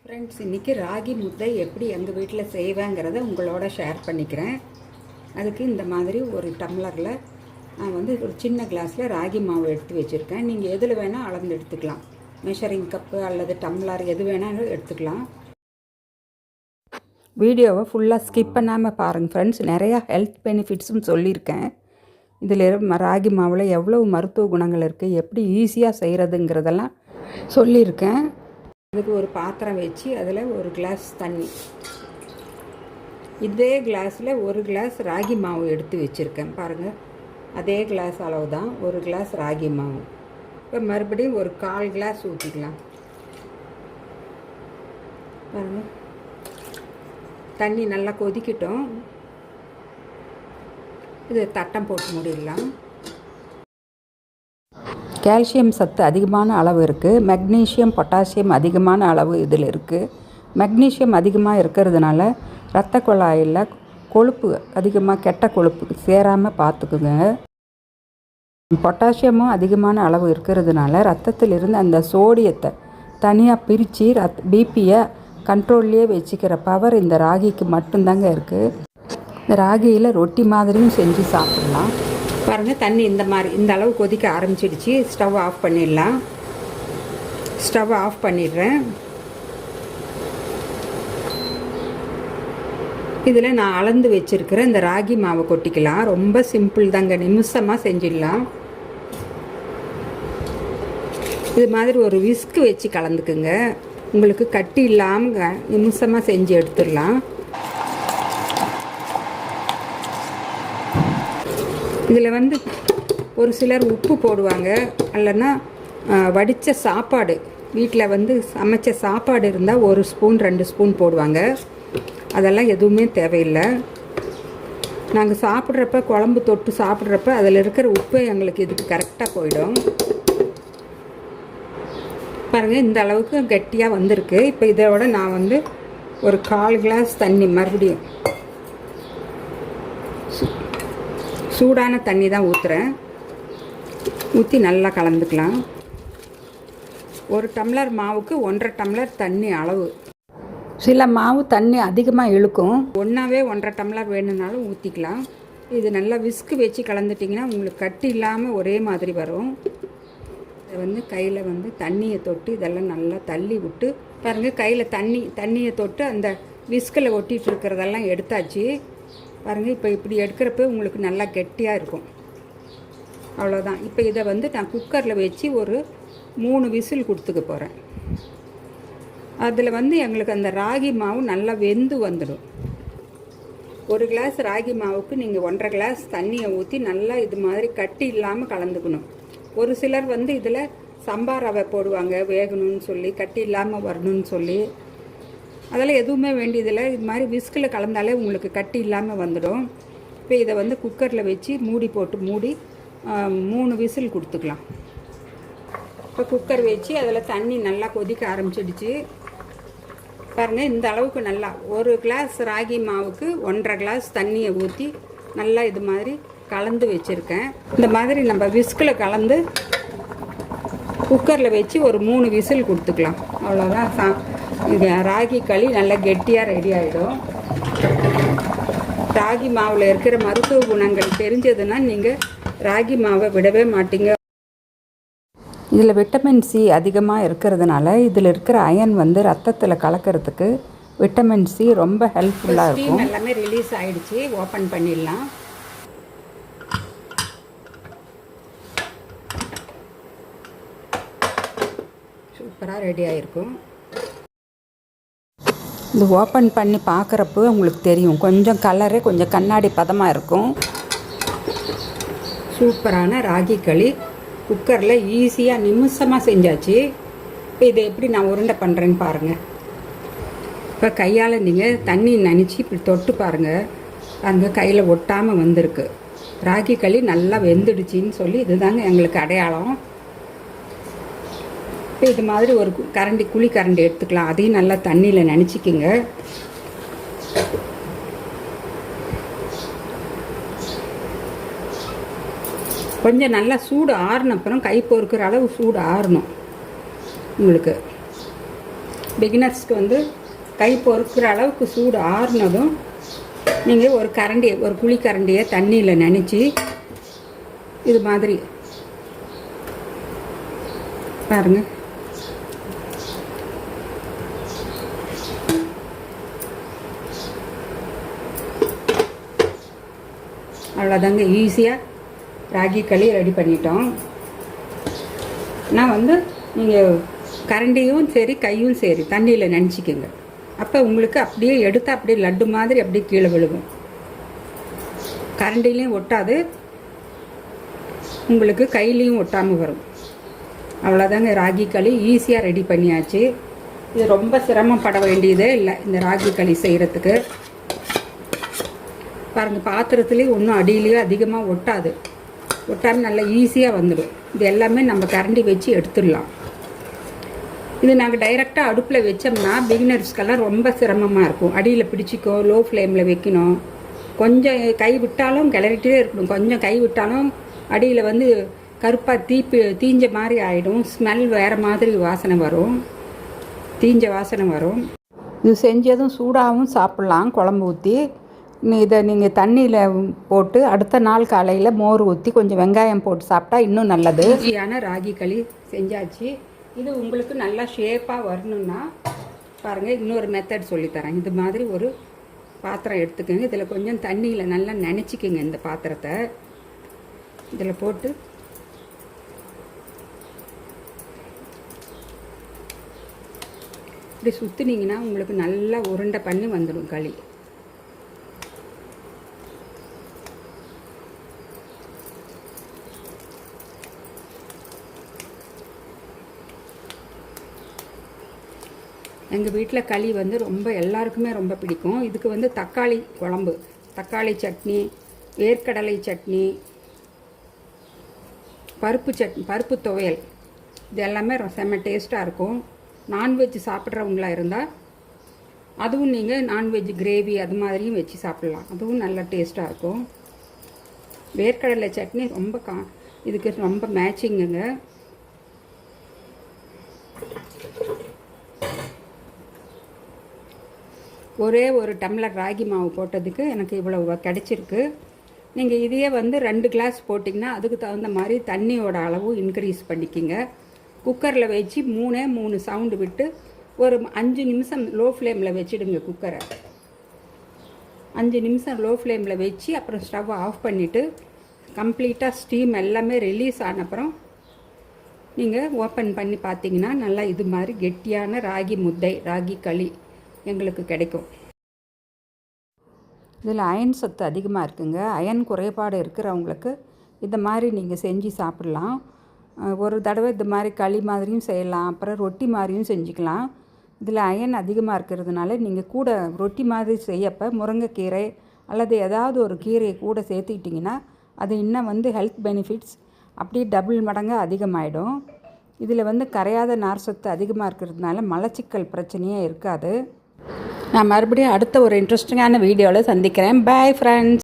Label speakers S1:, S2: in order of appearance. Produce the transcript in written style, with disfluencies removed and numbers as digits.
S1: Friends, இன்றைக்கி ராகி முத்தை எப்படி எங்கள் வீட்டில் செய்வேங்கிறத உங்களோட ஷேர் பண்ணிக்கிறேன். அதுக்கு இந்த மாதிரி ஒரு டம்ளரில் நான் ஒரு சின்ன கிளாஸில் ராகி மாவு எடுத்து வச்சுருக்கேன். நீங்கள் எதில் வேணால் அளந்து எடுத்துக்கலாம். மெஷரிங் கப்பு அல்லது டம்ளர் எது வேணாலும் எடுத்துக்கலாம். வீடியோவை ஃபுல்லாக ஸ்கிப் பண்ணாமல் பாருங்கள் ஃப்ரெண்ட்ஸ். நிறையா ஹெல்த் பெனிஃபிட்ஸும் சொல்லியிருக்கேன். இதில் ராகி மாவில் எவ்வளோ மருத்துவ குணங்கள் இருக்குது, எப்படி ஈஸியாக செய்கிறதுங்கிறதெல்லாம் சொல்லியிருக்கேன். அதுக்கு ஒரு பாத்திரம் வச்சு அதில் ஒரு கிளாஸ் தண்ணி, இதே கிளாஸில் ஒரு கிளாஸ் ராகி மாவு எடுத்து வச்சுருக்கேன் பாருங்கள். அதே கிளாஸ் அளவு தான் ஒரு கிளாஸ் ராகி மாவு. இப்போ மறுபடியும் ஒரு 1/4 கிளாஸ் ஊற்றிக்கலாம் பாருங்கள். தண்ணி நல்லா கொதிக்கட்டும். இது தட்டம் போட்டு மூடிடலாம். கால்சியம் சத்து அதிகமான அளவு இருக்குது. மெக்னீஷியம், பொட்டாசியம் அதிகமான அளவு இதில் இருக்குது. மெக்னீஷியம் அதிகமாக இருக்கிறதுனால இரத்த குழாயில் கொழுப்பு அதிகமாக, கெட்ட கொழுப்பு சேராமல் பார்த்துக்குங்க. பொட்டாசியமும் அதிகமான அளவு இருக்கிறதுனால ரத்தத்தில் இருந்து அந்த சோடியத்தை தனியாக பிரித்து பிபியை கண்ட்ரோல்லையே வச்சுக்கிற பவர் இந்த ராகிக்கு மட்டும்தாங்க இருக்குது. இந்த ராகியில் ரொட்டி மாதிரியும் செஞ்சு சாப்பிட்லாம் பாருங்கள். தண்ணி இந்த அளவு கொதிக்க ஆரம்பிச்சிடுச்சு. ஸ்டவ் ஆஃப் பண்ணிடலாம். ஸ்டவ் ஆஃப் பண்ணிடுறேன். இதில் நான் அளந்து வச்சுருக்கிற இந்த ராகி மாவை கொட்டிக்கலாம். ரொம்ப சிம்பிள் தாங்க, நிமிஷமாக செஞ்சிடலாம். இது மாதிரி ஒரு விஸ்கு வச்சு கலந்துக்குங்க. உங்களுக்கு கட்டி இல்லாமல் நிமிஷமாக செஞ்சு எடுத்துடலாம். இதில் ஒரு சிலர் உப்பு போடுவாங்க, இல்லைன்னா வடித்த சாப்பாடு, வீட்டில் சமைச்ச சாப்பாடு இருந்தால் 1 ஸ்பூன் 2 ஸ்பூன் போடுவாங்க. அதெல்லாம் எதுவுமே தேவையில்லை. நாங்கள் சாப்பிட்றப்ப, குழம்பு தொட்டு சாப்பிட்றப்ப அதில் இருக்கிற உப்பு எங்களுக்கு இதுக்கு கரெக்டாக போயிடும். பாருங்கள், இந்த அளவுக்கு கட்டியாக வந்திருக்கு. இப்போ இதோட நான் ஒரு 1/4 கிளாஸ் தண்ணி மறுபடியும் சூடான தண்ணி தான் ஊற்றுறேன். ஊற்றி நல்லா கலந்துக்கலாம். 1 டம்ளர் மாவுக்கு 1.5 டம்ளர் தண்ணி அளவு. சில மாவு தண்ணி அதிகமாக இழுக்கும். ஒன்றாவே 1.5 டம்ளர் வேணும்னாலும் ஊற்றிக்கலாம். இது நல்லா விஸ்கு வச்சு கலந்துட்டிங்கன்னா உங்களுக்கு கட்டி இல்லாமல் ஒரே மாதிரி வரும். இதை கையில் தண்ணியை தொட்டு இதெல்லாம் நல்லா தள்ளி விட்டு பாருங்கள். கையில் தண்ணியை தொட்டு அந்த விஸ்கில் ஒட்டிகிட்டு இருக்கிறதெல்லாம் எடுத்தாச்சு பாருங்கள். இப்போ இப்படி எடுக்கிறப்ப உங்களுக்கு நல்லா கெட்டியாக இருக்கும். அவ்வளோதான். இப்போ இதை நான் குக்கரில் வச்சு ஒரு 3 விசில் கொடுத்துக்க போகிறேன். அதில் எங்களுக்கு அந்த ராகி மாவு நல்லா வெந்து வந்துடும். 1 கிளாஸ் ராகி மாவுக்கு நீங்கள் 1.5 கிளாஸ் தண்ணியை ஊற்றி நல்லா இது மாதிரி கட்டி இல்லாமல் கலந்துக்கணும். ஒரு சிலர் இதில் சம்பா ரவை போடுவாங்க, வேகணும்னு சொல்லி, கட்டி இல்லாமல் வரணும்னு சொல்லி. அதெல்லாம் எதுவுமே வேண்டியதில்லை. இது மாதிரி விஸ்கில் கலந்தாலே உங்களுக்கு கட்டி இல்லாமல் வந்துடும். இப்போ இதை குக்கரில் வச்சு மூடி போட்டு மூடி 3 விசில் கொடுத்துக்கலாம். இப்போ குக்கர் வச்சு அதில் தண்ணி நல்லா கொதிக்க ஆரம்பிச்சிடுச்சு பாருங்கள். இந்த அளவுக்கு நல்லா 1 கிளாஸ் ராகி மாவுக்கு 1.5 கிளாஸ் தண்ணியை ஊற்றி நல்லா இது மாதிரி கலந்து வச்சுருக்கேன். இந்த மாதிரி நம்ம விஸ்கில் கலந்து குக்கரில் வச்சு ஒரு 3 விசில் கொடுத்துக்கலாம். அவ்வளோதான். இது ராகி களி நல்லா கெட்டியாக ரெடி ஆகிடும். ராகி மாவில் இருக்கிற மருத்துவ குணங்கள் தெரிஞ்சதுன்னா நீங்கள் ராகி மாவை விடவே மாட்டீங்க. இதில் விட்டமின் சி அதிகமாக இருக்கிறதுனால இதில் இருக்கிற அயன் ரத்தத்தில் கலக்கிறதுக்கு விட்டமின் சி ரொம்ப ஹெல்ப்ஃபுல்லாக இருக்கும். எல்லாமே ரிலீஸ் ஆகிடுச்சு. ஓப்பன் பண்ணிடலாம். சூப்பராக ரெடி ஆகிருக்கும். இது ஓப்பன் பண்ணி பார்க்குறப்போ உங்களுக்கு தெரியும், கொஞ்சம் கலரே கொஞ்சம் கண்ணாடி பதமாக இருக்கும். சூப்பரான ராகி களி குக்கரில் ஈஸியாக நிமிஷமாக செஞ்சாச்சு. இப்போ இதை எப்படி நான் உருண்டை பண்ணுறேன்னு பாருங்கள். இப்போ கையால் நீங்கள் தண்ணி நனைச்சி இப்படி தொட்டு பாருங்கள். அங்கே கையில் ஒட்டாமல் வந்திருக்கு. ராகி களி நல்லா வெந்துடுச்சின்னு சொல்லி இதுதாங்க எங்களுக்கு அடையாளம். இப்போ இது மாதிரி ஒரு குழி கரண்டி எடுத்துக்கலாம். அதையும் நல்லா தண்ணியில் நனைச்சிக்கிங்க. கொஞ்சம் நல்லா சூடு ஆறின அப்புறம் கை பொறுக்கிற அளவு சூடு ஆறணும் உங்களுக்கு. பிகினர்ஸ்க்கு வந்து கை பொறுக்கிற அளவுக்கு சூடு ஆறுனதும் நீங்கள் ஒரு கரண்டியை, ஒரு குழிக்கரண்டியை தண்ணியில் நனைச்சி இது மாதிரி பாருங்கள், அவ்வளோதாங்க. ஈஸியாக ராகி களி ரெடி பண்ணிட்டோம். நான் வந்து நீங்கள் கரண்டியும் சரி கையும் சரி தண்ணியில் நினச்சிக்கோங்க. அப்போ உங்களுக்கு அப்படியே எடுத்து அப்படியே லட்டு மாதிரி அப்படியே கீழே விழுகும். கரண்டிலையும் ஒட்டாது, உங்களுக்கு கையிலையும் ஒட்டாமல் வரும். அவ்வளோதாங்க, ராகி களி ஈஸியாக ரெடி பண்ணியாச்சு. இது ரொம்ப சிரமப்பட வேண்டியதே இல்லை இந்த ராகி களி செய்கிறதுக்கு. பாருங்கள், பாத்திரத்துலேயும் ஒன்றும் அடியிலையும் அதிகமாக ஒட்டாமல் நல்லா ஈஸியாக வந்துடும். இது எல்லாமே நம்ம கரண்டி வச்சு எடுத்துடலாம். இது நாங்கள் டைரெக்டாக அடுப்பில் வச்சோம்னா பிகினர்ஸ்க்கெல்லாம் ரொம்ப சிரமமாக இருக்கும். அடியில் பிடிச்சிக்கோ, லோ ஃப்ளேமில் வைக்கணும். கொஞ்சம் கை விட்டாலும் கிளறிட்டே இருக்கணும். கொஞ்சம் கை விட்டாலும் அடியில் வந்து கருப்பாக தீஞ்ச மாதிரி ஆகிடும். ஸ்மெல் வேறு மாதிரி வாசனை வரும், தீஞ்ச வாசனை வரும். இது செஞ்சதும் சூடாகவும் சாப்பிட்லாம் குழம்பு ஊற்றி. இதை நீங்கள் தண்ணியில் போட்டு அடுத்த நாள் காலையில் மோர் ஊற்றி கொஞ்சம் வெங்காயம் போட்டு சாப்பிட்டா இன்னும் நல்லது. ஈஸியான ராகி களி செஞ்சாச்சு. இது உங்களுக்கு நல்லா ஷேப்பாக வரணுன்னா பாருங்கள், இன்னொரு மெத்தட் சொல்லித்தரேன். இது மாதிரி ஒரு பாத்திரம் எடுத்துக்கோங்க. இதில் கொஞ்சம் தண்ணியில் நல்லா நினச்சிக்கோங்க. இந்த பாத்திரத்தை இதில் போட்டு இப்படி சுற்றுனீங்கன்னா உங்களுக்கு நல்லா உருண்டை பண்ணி வந்துடும் களி. எங்கள் வீட்டில் களி வந்து ரொம்ப எல்லாருக்குமே ரொம்ப பிடிக்கும். இதுக்கு வந்து தக்காளி குழம்பு, தக்காளி சட்னி, வேர்க்கடலை சட்னி, பருப்பு துவையல், இது எல்லாமே செம்ம டேஸ்ட்டாக இருக்கும். நான்வெஜ் சாப்பிட்றவங்களா இருந்தால் அதுவும் நீங்கள் நான்வெஜ் கிரேவி அது மாதிரியும் வச்சு சாப்பிட்லாம். அதுவும் நல்ல டேஸ்ட்டாக இருக்கும். வேர்க்கடலை சட்னி ரொம்ப இதுக்கு ரொம்ப மேட்சிங்குங்க. ஒரே ஒரு டம்ளர் ராகி மாவு போட்டதுக்கு எனக்கு இவ்வளோ கிடைச்சிருக்கு. நீங்கள் இதையே வந்து 2 கிளாஸ் போட்டிங்கன்னா அதுக்கு தகுந்த மாதிரி தண்ணியோட அளவும் இன்க்ரீஸ் பண்ணிக்கிங்க. குக்கரில் வச்சு 3 சவுண்டு விட்டு ஒரு 5 நிமிஷம் லோ ஃப்ளேமில் வச்சுடுங்க. குக்கரை 5 நிமிஷம் லோ ஃப்ளேமில் வச்சு அப்புறம் ஸ்டவ் ஆஃப் பண்ணிவிட்டு கம்ப்ளீட்டாக ஸ்டீம் எல்லாமே ரிலீஸ் ஆனப்புறம் நீங்கள் ஓப்பன் பண்ணி பார்த்தீங்கன்னா நல்லா இது மாதிரி கெட்டியான ராகி முத்தை, ராகி களி எங்களுக்கு கிடைக்கும். இதில் அயன் சத்து அதிகமாக இருக்குங்க. அயன் குறைபாடு இருக்கிறவங்களுக்கு இந்த மாதிரி நீங்கள் செஞ்சு சாப்பிட்லாம். ஒரு தடவை இந்த மாதிரி களி மாதிரியும் செய்யலாம், அப்புறம் ரொட்டி மாதிரியும் செஞ்சுக்கலாம். இதில் அயன் அதிகமாக இருக்கிறதுனால நீங்கள் கூட ரொட்டி மாதிரி செய்யப்போ முருங்கைக்கீரை அல்லது ஏதாவது ஒரு கீரையை கூட சேர்த்துக்கிட்டிங்கன்னா அது இன்னும் வந்து ஹெல்த் பெனிஃபிட்ஸ் அப்படியே டபுள் மடங்காக அதிகமாகிடும். இதில் வந்து கரையாத நார் சத்து அதிகமாக இருக்கிறதுனால மலச்சிக்கல் பிரச்சனையே இருக்காது. நான் மறுபடியும் அடுத்த ஒரு இன்ட்ரெஸ்டிங்கான வீடியோவில் சந்திக்கிறேன். Bye friends.